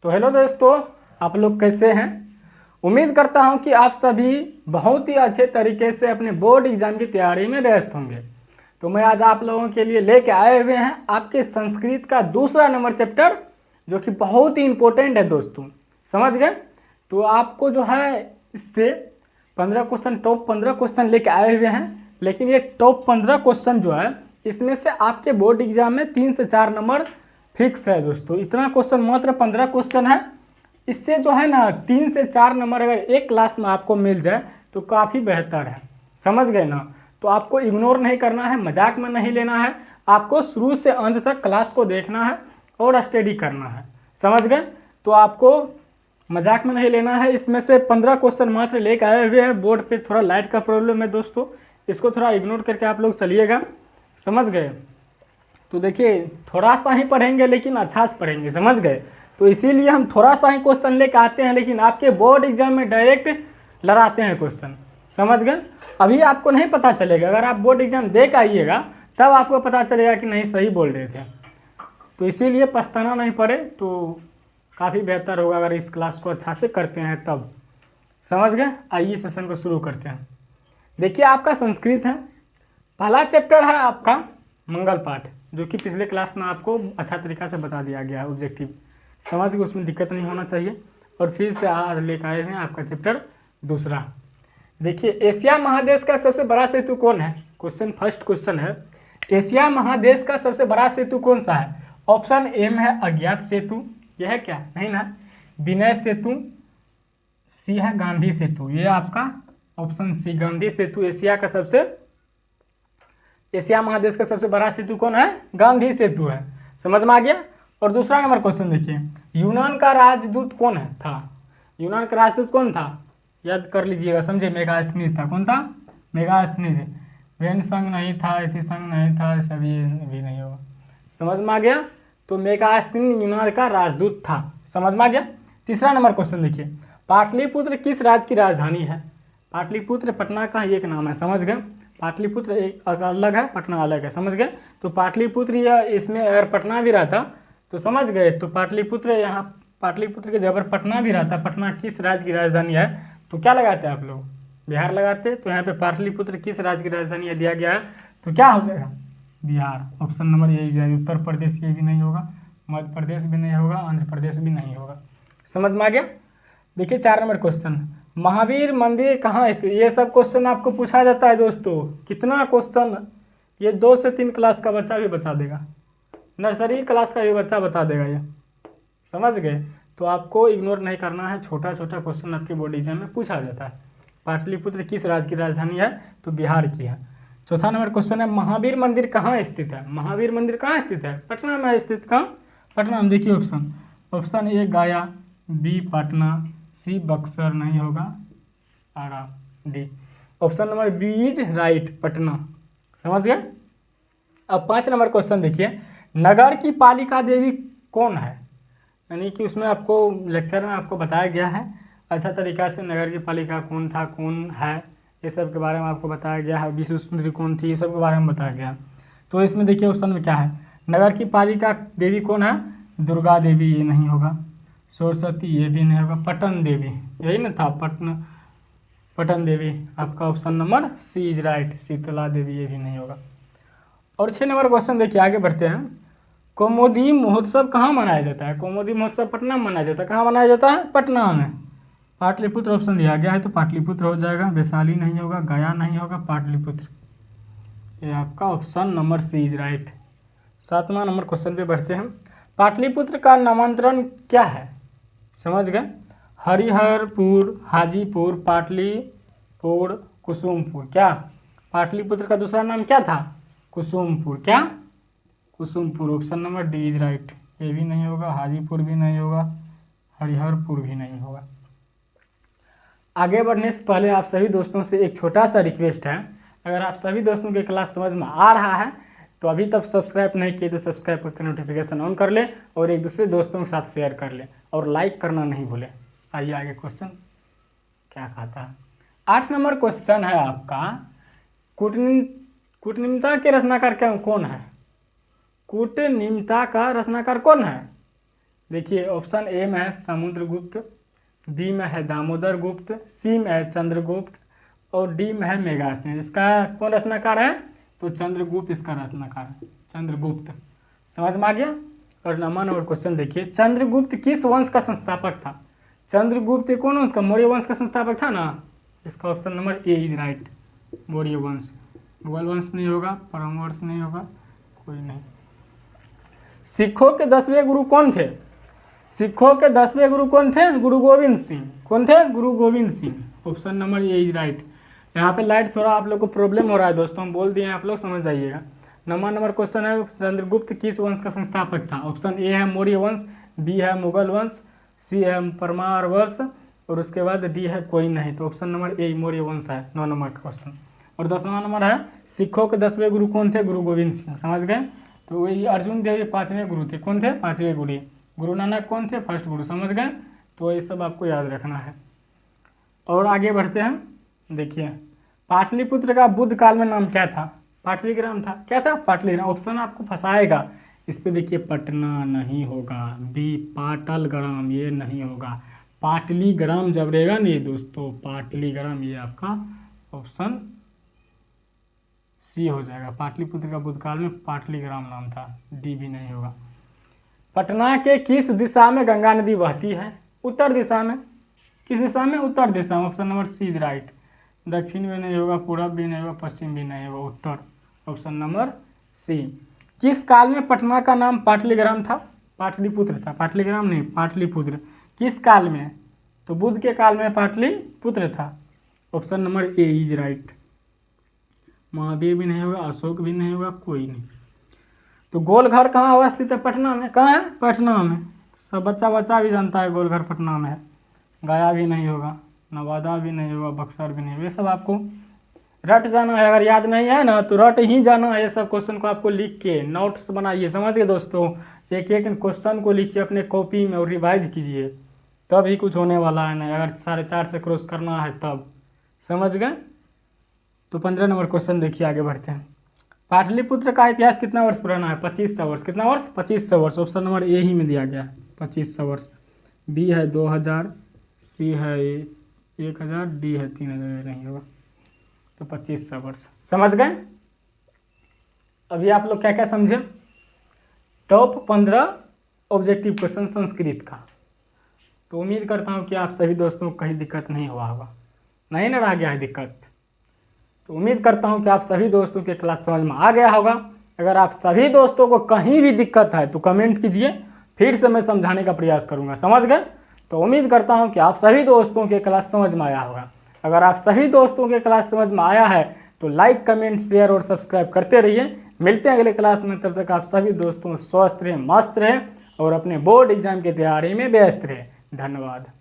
तो हेलो दोस्तों, आप लोग कैसे हैं। उम्मीद करता हूं कि आप सभी बहुत ही अच्छे तरीके से अपने बोर्ड एग्जाम की तैयारी में व्यस्त होंगे। तो मैं आज आप लोगों के लिए लेके आए हुए हैं आपके संस्कृत का दूसरा नंबर चैप्टर, जो कि बहुत ही इम्पोर्टेंट है दोस्तों, समझ गए। तो आपको जो है इससे 15 क्वेश्चन, टॉप 15 क्वेश्चन लेके आए हुए हैं। लेकिन ये टॉप 15 क्वेश्चन जो है इसमें से आपके बोर्ड एग्जाम में 3 से 4 नंबर फिक्स है दोस्तों। इतना क्वेश्चन, मात्र 15 क्वेश्चन है। इससे जो है ना 3 से 4 नंबर अगर एक क्लास में आपको मिल जाए तो काफ़ी बेहतर है, समझ गए ना। तो आपको इग्नोर नहीं करना है, मजाक में नहीं लेना है, आपको शुरू से अंत तक क्लास को देखना है और स्टडी करना है, समझ गए। तो आपको मजाक में नहीं लेना है। इसमें से 15 क्वेश्चन मात्र लेकर आए हुए हैं। बोर्ड पे थोड़ा लाइट का प्रॉब्लम है दोस्तों, इसको थोड़ा इग्नोर करके आप लोग चलिएगा, समझ गए। तो देखिए थोड़ा सा ही पढ़ेंगे लेकिन अच्छा से पढ़ेंगे, समझ गए। तो इसीलिए हम थोड़ा सा ही क्वेश्चन लेकर आते हैं, लेकिन आपके बोर्ड एग्जाम में डायरेक्ट लड़ाते हैं क्वेश्चन, समझ गए। अभी आपको नहीं पता चलेगा, अगर आप बोर्ड एग्जाम दे कर आइएगा तब आपको पता चलेगा कि नहीं सही बोल रहे थे। तो इसीलिए पछताना नहीं पड़े तो काफ़ी बेहतर होगा अगर इस क्लास को अच्छा से करते हैं तब, समझ गए। आइए सेशन को शुरू करते हैं। देखिए आपका संस्कृत है, पहला चैप्टर है आपका मंगल पाठ, जो कि पिछले क्लास में आपको अच्छा तरीका से बता दिया गया है, ऑब्जेक्टिव, समझ गए, उसमें दिक्कत नहीं होना चाहिए। और फिर से आज लेकर आए हैं आपका चैप्टर दूसरा। देखिए एशिया महादेश का सबसे बड़ा सेतु कौन है। क्वेश्चन, फर्स्ट क्वेश्चन है, एशिया महादेश का सबसे बड़ा सेतु कौन सा है। ऑप्शन एम है अज्ञात सेतु, यह है क्या, नहीं ना, विनय सेतु, सी है गांधी सेतु, ये आपका ऑप्शन सी गांधी सेतु एशिया महादेश का सबसे बड़ा सेतु कौन है, गांधी सेतु है, समझ में आ गया। और दूसरा नंबर क्वेश्चन देखिए, यूनान का राजदूत कौन है था। यूनान का राजदूत कौन था, याद कर लीजिएगा, समझे। मेगास्थनीज था, कौन था, मेगास्थनीज। वेनसंग नहीं था, एथिसंग नहीं था, सब ये भी नहीं होगा, समझ में आ गया। तो मेगास्थनी यूनान का राजदूत था, समझ में आ गया। तीसरा नंबर क्वेश्चन देखिए, पाटलिपुत्र किस राज्य की राजधानी है। पाटलिपुत्र पटना का एक नाम है, समझ गए। पाटलिपुत्र एक अलग है, पटना अलग है, समझ गए। तो पाटलिपुत्र या इसमें अगर पटना भी रहता तो समझ गए, तो पाटलिपुत्र यहाँ पाटलिपुत्र के जगह पटना भी रहता, पटना किस राज्य की राजधानी है, तो क्या लगाते हैं आप लोग, बिहार लगाते। तो यहाँ पे पाटलिपुत्र किस राज्य की राजधानी है दिया गया है, तो क्या हो जाएगा, बिहार। ऑप्शन नंबर यही जाएगा। उत्तर प्रदेश ये भी नहीं होगा, मध्य प्रदेश भी नहीं होगा, आंध्र प्रदेश भी नहीं होगा, समझ में आ गया। देखिए 4 नंबर क्वेश्चन, महावीर मंदिर कहाँ स्थित। ये सब क्वेश्चन आपको पूछा जाता है दोस्तों। कितना क्वेश्चन, ये 2 से 3 क्लास का बच्चा भी बता देगा, नर्सरी क्लास का भी बच्चा बता देगा ये, समझ गए। तो आपको इग्नोर नहीं करना है, छोटा छोटा क्वेश्चन आपके बोर्ड एग्जाम में पूछा जाता है। पाटलिपुत्र किस राज्य की राजधानी है, तो बिहार की है। चौथा नंबर क्वेश्चन है, महावीर मंदिर कहाँ स्थित है। महावीर मंदिर कहाँ स्थित है, पटना में स्थित। कहाँ, पटना में। देखिए ऑप्शन ए गया, बी पटना, सी बक्सर नहीं होगा, Ara, D option number B is right, Patna, समझ गए। अब 5 नंबर क्वेश्चन देखिए, नगर की पालिका देवी कौन है। यानी कि उसमें आपको लेक्चर में आपको बताया गया है अच्छा तरीका से, नगर की पालिका कौन था, कौन है, ये सब के बारे में आपको बताया गया है। विश्व सुंदरी कौन थी, ये सब के बारे में बताया गया है। तो इसमें देखिए ऑप्शन में क्या है, नगर की पालिका देवी कौन है, दुर्गा देवी, ये नहीं होगा। सरस्वती, ये भी नहीं होगा। पटन देवी, यही ना था, पटन देवी, आपका option number C is right, Sheetla Devi, ये भी नहीं होगा। और 6 नंबर क्वेश्चन देखिए, आगे बढ़ते हैं। कौमुदी महोत्सव कहाँ मनाया जाता है। कौमुदी महोत्सव पटना में मनाया जाता है। कहाँ मनाया जाता है, पटना में। पाटलिपुत्र ऑप्शन दिया गया है तो पाटलिपुत्र हो जाएगा, वैशाली नहीं होगा, गया नहीं होगा, पाटलिपुत्र, ये आपका option number C is right. 7वां नंबर क्वेश्चन पे बढ़ते हैं, पाटलिपुत्र का नामांतरण क्या है, समझ गए। हरिहरपुर, हाजीपुर, पाटलिपुर, कुसुमपुर। क्या, पाटलिपुत्र का दूसरा नाम क्या था, कुसुमपुर। क्या, Kusumpur, option number D is right. ये भी नहीं होगा, हाजीपुर भी नहीं होगा, हरिहरपुर भी नहीं होगा। आगे बढ़ने से पहले आप सभी दोस्तों से एक छोटा सा रिक्वेस्ट है, अगर आप सभी दोस्तों के क्लास समझ में आ रहा है तो अभी तक सब्सक्राइब नहीं किए तो सब्सक्राइब करके नोटिफिकेशन ऑन कर ले और एक दूसरे दोस्तों के साथ शेयर कर ले और लाइक करना नहीं भूले। आइए आगे क्वेश्चन क्या कहता है। 8 नंबर क्वेश्चन है आपका, कूटनिम्नता के रचनाकार कौन है। कूटनिम्नता का रचनाकार कौन है। देखिए ऑप्शन ए में है समुद्रगुप्त, बी में है दामोदर गुप्त, सी में है चंद्रगुप्त और डी में है मेगास्थनीज। इसका कौन रचनाकार है? तो चंद्रगुप्त इसका रचनाकार है, चंद्रगुप्त। समझ में आ गया। और नंबर क्वेश्चन देखिए, चंद्रगुप्त किस वंश का संस्थापक था? चंद्रगुप्त कौन वंश का? मौर्य वंश का संस्थापक था ना। इसका option number A is right, Maurya वंश। मुगल वंश नहीं होगा, परम वंश नहीं होगा, कोई नहीं। सिखों के 10वें गुरु कौन थे? सिखों के 10वें गुरु कौन थे? गुरु गोविंद सिंह। कौन थे? गुरु Govind Singh. Option number A is right. यहाँ पे लाइट थोड़ा आप लोग को प्रॉब्लम हो रहा है दोस्तों, हम बोल दिए हैं, आप लोग समझ जाइएगा। नंबर क्वेश्चन है, चंद्रगुप्त किस वंश का संस्थापक था? ऑप्शन ए है मौर्य वंश, बी है मुगल वंश, सी है परमार वंश और उसके बाद डी है कोई नहीं। तो ऑप्शन नंबर ए मौर्य वंश है 9 नंबर का क्वेश्चन। और 10वां नंबर है, सिखों के 10वें गुरु कौन थे? गुरु गोविंद सिंह। समझ गए। तो वही अर्जुन देव 5वें गुरु थे। कौन थे? 5वें गुरु। गुरु नानक कौन थे? फर्स्ट गुरु। समझ गए। तो ये सब आपको याद रखना है। और आगे बढ़ते हैं। देखिए पाटलिपुत्र का बुद्ध काल में नाम क्या था? पाटलीग्राम था। क्या था? पाटलीग्राम। ऑप्शन आपको फंसाएगा इस पे। देखिए पटना नहीं होगा, बी पाटलग्राम ये नहीं होगा, पाटलीग्राम जब रहेगा नहीं दोस्तों, पाटलीग्राम ये आपका ऑप्शन सी हो जाएगा। पाटलिपुत्र का बुद्ध काल में पाटलीग्राम नाम था, डी भी नहीं होगा। पटना के किस दिशा में गंगा नदी बहती है? उत्तर दिशा में। किस दिशा में? उत्तर दिशा में। Option number C is right. दक्षिण भी नहीं होगा, पूर्व भी नहीं होगा, पश्चिम भी नहीं होगा, उत्तर। ऑप्शन नंबर सी। किस काल में पटना का नाम पाटलीग्राम था? पाटलिपुत्र था, पाटलीग्राम नहीं, पाटलिपुत्र। किस काल में? तो बुद्ध के काल में पाटलिपुत्र था। Option number A is right. Mahavir भी नहीं होगा, अशोक भी नहीं होगा, कोई नहीं। तो गोलघर कहाँ अवस्थित है? पटना में। कहाँ है? पटना में। सब बच्चा भी जानता है गोलघर पटना में है। गया भी नहीं होगा, नवादा भी नहीं होगा, बक्सर भी नहीं होगा। ये सब आपको रट जाना है। अगर याद नहीं है ना तो रट ही जाना है। ये सब क्वेश्चन को आपको लिख के नोट्स बनाइए। समझ गए दोस्तों। एक एक क्वेश्चन को लिखिए अपने कॉपी में और रिवाइज कीजिए, तब ही कुछ होने वाला है। नहीं अगर 4.5 से क्रॉस करना है तब। समझ गए। तो 15 नंबर क्वेश्चन देखिए, आगे बढ़ते हैं। पाटलिपुत्र का इतिहास कितना वर्ष पुराना है? 2500 वर्ष। कितना वर्ष? 2500 वर्ष। ऑप्शन नंबर ए ही में दिया गया है 2500 वर्ष। बी है 2000, सी है 1000, डी है 3000, नहीं होगा। तो 2500 वर्ष। समझ गए। अभी आप लोग क्या क्या समझे? टॉप 15 ऑब्जेक्टिव क्वेश्चन संस्कृत का। तो उम्मीद करता हूँ कि आप सभी दोस्तों को कहीं दिक्कत नहीं हुआ होगा, नहीं ना रह गया है दिक्कत। तो उम्मीद करता हूँ कि आप सभी दोस्तों के क्लास समझ में आ गया होगा। अगर आप सभी दोस्तों को कहीं भी दिक्कत है तो कमेंट कीजिए, फिर से मैं समझाने का प्रयास करूँगा। समझ गए। तो उम्मीद करता हूँ कि आप सभी दोस्तों के क्लास समझ में आया होगा। अगर आप सभी दोस्तों के क्लास समझ में आया है तो लाइक, कमेंट, शेयर और सब्सक्राइब करते रहिए। मिलते हैं अगले क्लास में। तब तक आप सभी दोस्तों स्वस्थ रहें, मस्त रहें और अपने बोर्ड एग्जाम की तैयारी में व्यस्त रहें। धन्यवाद।